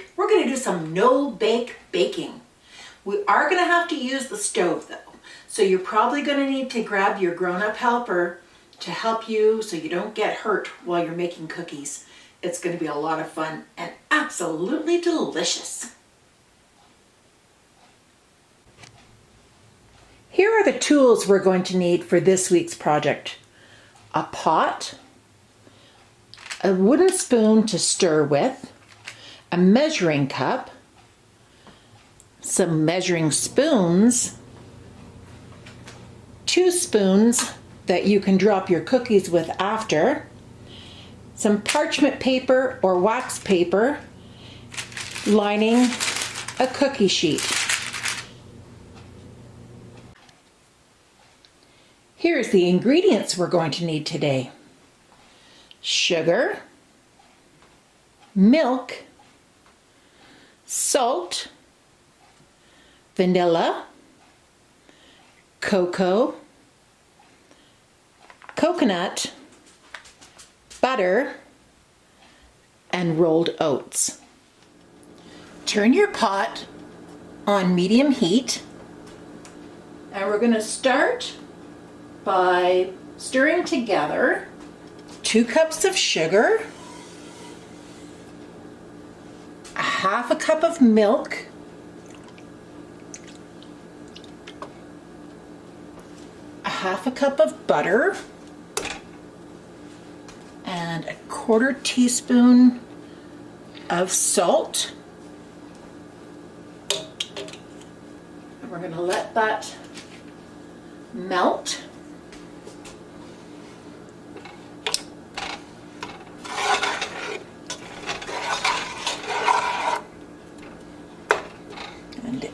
week, we're going to do some no-bake baking. We are going to have to use the stove though. So you're probably going to need to grab your grown-up helper to help you so you don't get hurt while you're making cookies. It's going to be a lot of fun and absolutely delicious. Here are the tools we're going to need for this week's project. A pot, a wooden spoon to stir with, a measuring cup, some measuring spoons, 2 spoons that you can drop your cookies with after, some parchment paper or wax paper lining a cookie sheet. Here's the ingredients we're going to need today. Sugar, milk, salt, vanilla, cocoa, coconut, butter, and rolled oats. Turn your pot on medium heat, and we're going to start by stirring together 2 cups of sugar, 1/2 cup of milk, 1/2 cup of butter, and 1/4 teaspoon of salt. And we're going to let that melt.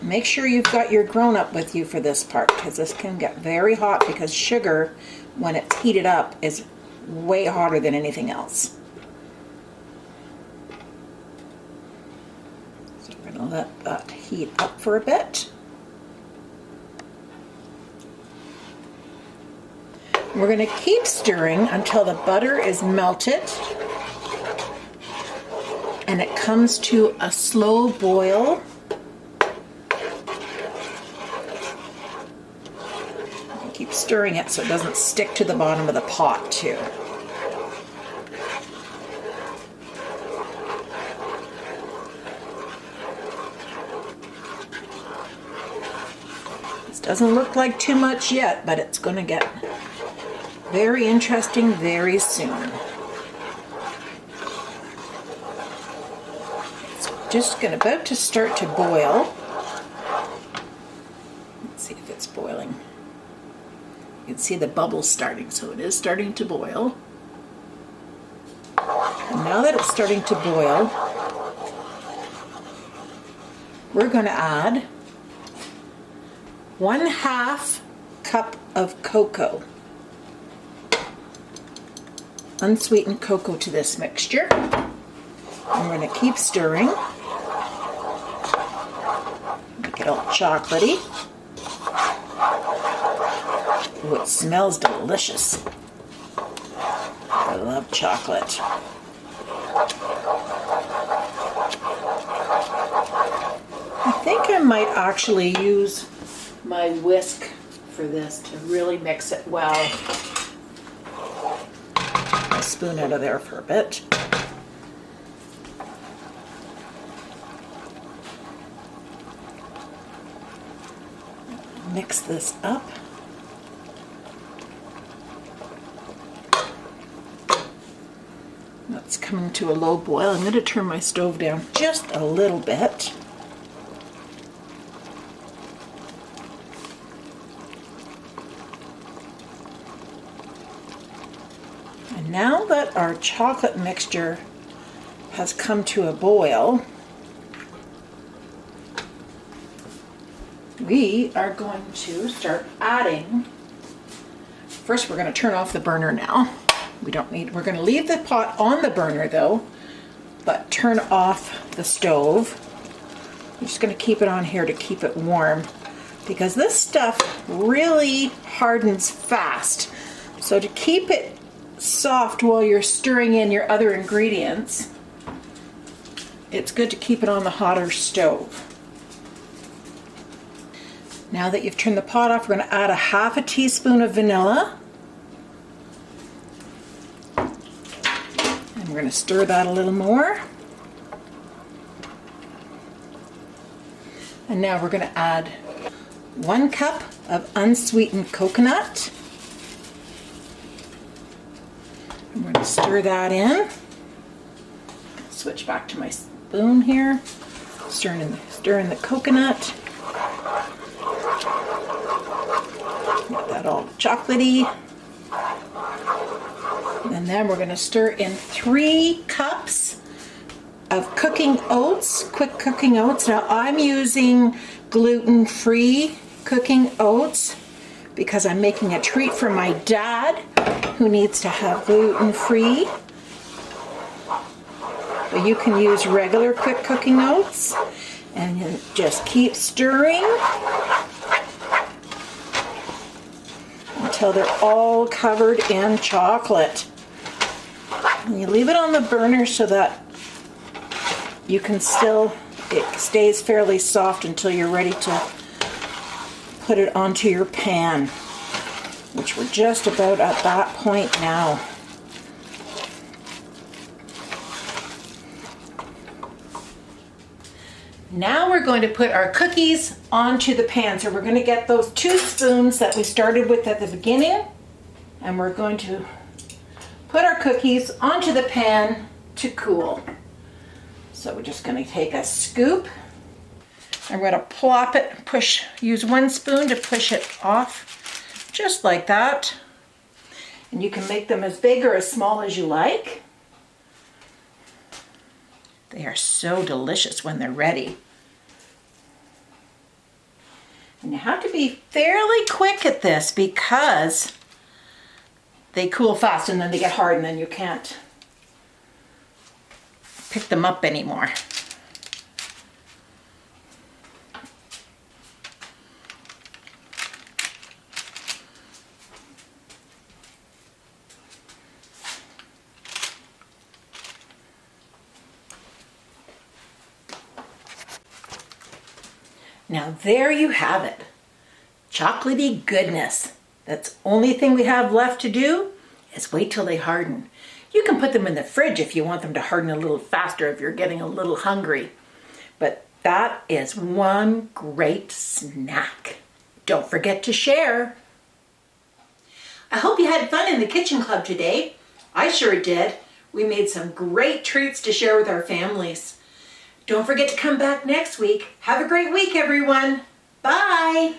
Make sure you've got your grown-up with you for this part, because this can get very hot, because sugar, when it's heated up, is way hotter than anything else. So we're going to let that heat up for a bit. We're going to keep stirring until the butter is melted and it comes to a slow boil. Keep stirring it so it doesn't stick to the bottom of the pot too. This doesn't look like too much yet, but it's going to get very interesting very soon. It's just about to start to boil. Let's see if it's boiling. You can see the bubbles starting, so it is starting to boil. And now that it's starting to boil, we're going to add 1/2 cup of cocoa, unsweetened cocoa, to this mixture. I'm going to keep stirring, make it all chocolatey. Ooh, it smells delicious. I love chocolate. I think I might actually use my whisk for this to really mix it well. My spoon out of there for a bit. Mix this up. That's coming to a low boil. I'm going to turn my stove down just a little bit. And now that our chocolate mixture has come to a boil, we are going to start adding. First, we're going to turn off the burner now. We're going to leave the pot on the burner though, but turn off the stove. I'm just going to keep it on here to keep it warm, because this stuff really hardens fast. So to keep it soft while you're stirring in your other ingredients, it's good to keep it on the hotter stove. Now that you've turned the pot off, we're going to add a half a teaspoon of vanilla. And we're going to stir that a little more. And now we're going to add 1 cup of unsweetened coconut. I'm going to stir that in. Switch back to my spoon here. Stir in the coconut. Get that all chocolatey. And then we're going to stir in 3 cups of cooking oats, quick cooking oats. Now I'm using gluten-free cooking oats because I'm making a treat for my dad who needs to have gluten-free. But you can use regular quick cooking oats, and you just keep stirring until they're all covered in chocolate. And you leave it on the burner so that you can it stays fairly soft until you're ready to put it onto your pan, which we're just about at that point now. Now we're going to put our cookies onto the pan. So we're going to get those 2 spoons that we started with at the beginning, and we're going to put our cookies onto the pan to cool. So we're just going to take a scoop. I'm going to plop it, use 1 spoon to push it off, just like that. And you can make them as big or as small as you like. They are so delicious when they're ready. And you have to be fairly quick at this because they cool fast and then they get hard and then you can't pick them up anymore. Now there you have it. Chocolatey goodness. That's the only thing we have left to do is wait till they harden. You can put them in the fridge if you want them to harden a little faster if you're getting a little hungry. But that is one great snack. Don't forget to share. I hope you had fun in the kitchen club today. I sure did. We made some great treats to share with our families. Don't forget to come back next week. Have a great week, everyone. Bye.